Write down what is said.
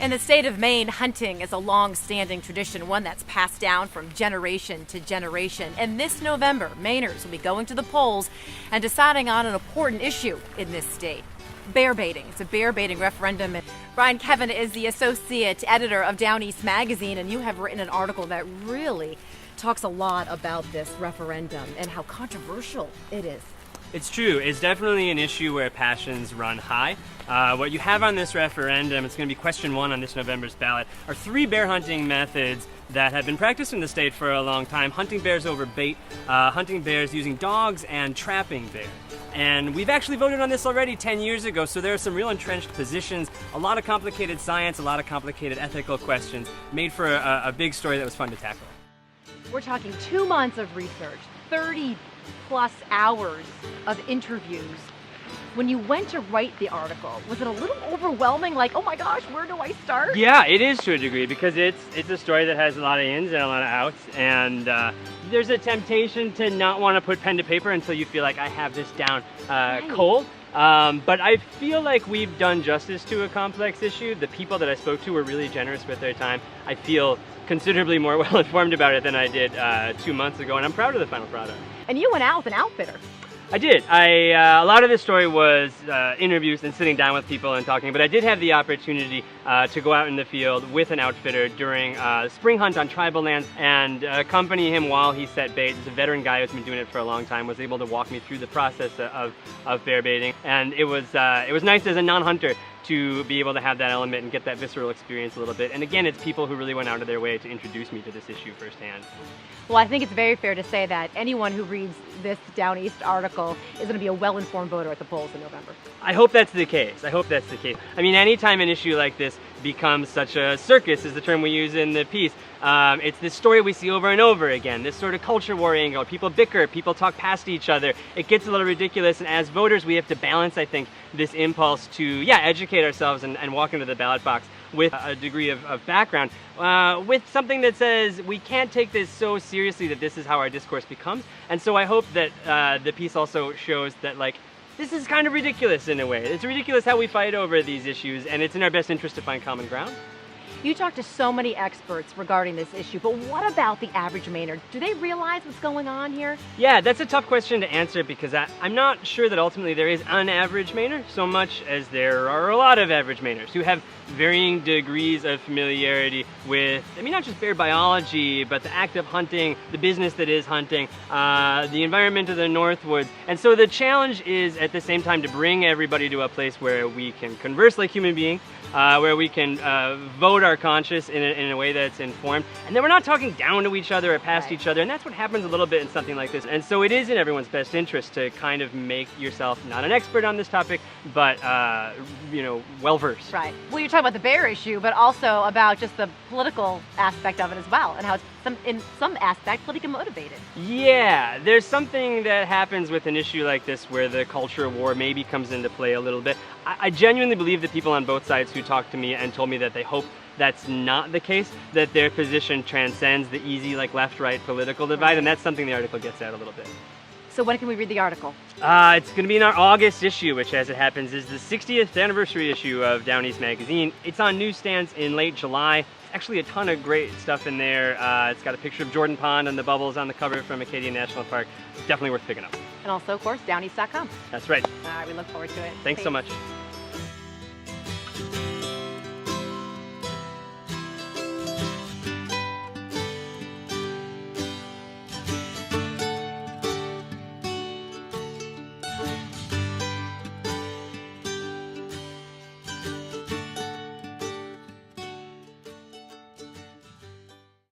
In the state of Maine, hunting is a long-standing tradition, one that's passed down from generation to generation. And this November, Mainers will be going to the polls and deciding on an important issue in this state. Bear baiting. It's a bear baiting referendum. And Brian Kevin is the associate editor of Down East Magazine, and you have written an article that really talks a lot about this referendum and how controversial it is. It's true. It's definitely an issue where passions run high. What you have on this referendum, it's going to be question 1 on this November's ballot, are 3 bear hunting methods that have been practiced in the state for a long time. Hunting bears over bait, hunting bears using dogs, and trapping bears. And we've actually voted on this already 10 years ago, so there are some real entrenched positions, a lot of complicated science, a lot of complicated ethical questions, made for a big story that was fun to tackle. We're talking 2 months of research, 30 plus hours of interviews. When you went to write the article, was it a little overwhelming? Like, oh my gosh, where do I start? Yeah, it is to a degree, because it's a story that has a lot of ins and a lot of outs, and there's a temptation to not want to put pen to paper until you feel like I have this down cold. But I feel like we've done justice to a complex issue. The people that I spoke to were really generous with their time. I feel considerably more well informed about it than I did 2 months ago, and I'm proud of the final product. And you went out with an outfitter. I did. A lot of this story was interviews and sitting down with people and talking, but I did have the opportunity to go out in the field with an outfitter during a spring hunt on tribal lands and accompany him while he set bait. He's a veteran guy who's been doing it for a long time, was able to walk me through the process of bear baiting, and it was nice as a non-hunter to be able to have that element and get that visceral experience a little bit. And again, it's people who really went out of their way to introduce me to this issue firsthand. Well, I think it's very fair to say that anyone who reads this Down East article is going to be a well-informed voter at the polls in November. I hope that's the case. I hope that's the case. I mean, anytime an issue like this becomes such a circus, is the term we use in the piece, it's this story we see over and over again, this sort of culture war angle. People bicker, people talk past each other. It gets a little ridiculous, and as voters, we have to balance, I think, this impulse to, educate ourselves and walk into the ballot box with a degree of background, with something that says we can't take this so seriously that this is how our discourse becomes. And so I hope that the piece also shows that, like, this is kind of ridiculous in a way. It's ridiculous how we fight over these issues, and it's in our best interest to find common ground. You talk to so many experts regarding this issue, but what about the average Mainer? Do they realize what's going on here? Yeah, that's a tough question to answer, because I'm not sure that ultimately there is an average Mainer so much as there are a lot of average Mainers who have varying degrees of familiarity with, I mean, not just bear biology, but the act of hunting, the business that is hunting, the environment of the Northwoods. And so the challenge is at the same time to bring everybody to a place where we can converse like human beings, where we can vote our conscience in a way that's informed, and then we're not talking down to each other or past each other, and that's what happens a little bit in something like this. And so it is in everyone's best interest to kind of make yourself not an expert on this topic, but well-versed. Right. Well, you're talking about the bear issue, but also about just the political aspect of it as well, and how it's in some aspect politically motivated. Yeah, there's something that happens with an issue like this where the culture war maybe comes into play a little bit. I genuinely believe that people on both sides who talked to me and told me that they hope that's not the case, that their position transcends the easy, like, left-right political divide, and that's something the article gets at a little bit. So when can we read the article? It's going to be in our August issue, which, as it happens, is the 60th anniversary issue of Down East Magazine. It's on newsstands in late July. Actually a ton of great stuff in there. It's got a picture of Jordan Pond and the bubbles on the cover from Acadia National Park. Definitely worth picking up. And also, of course, downeast.com. That's right. All right, we look forward to it. Thanks so much.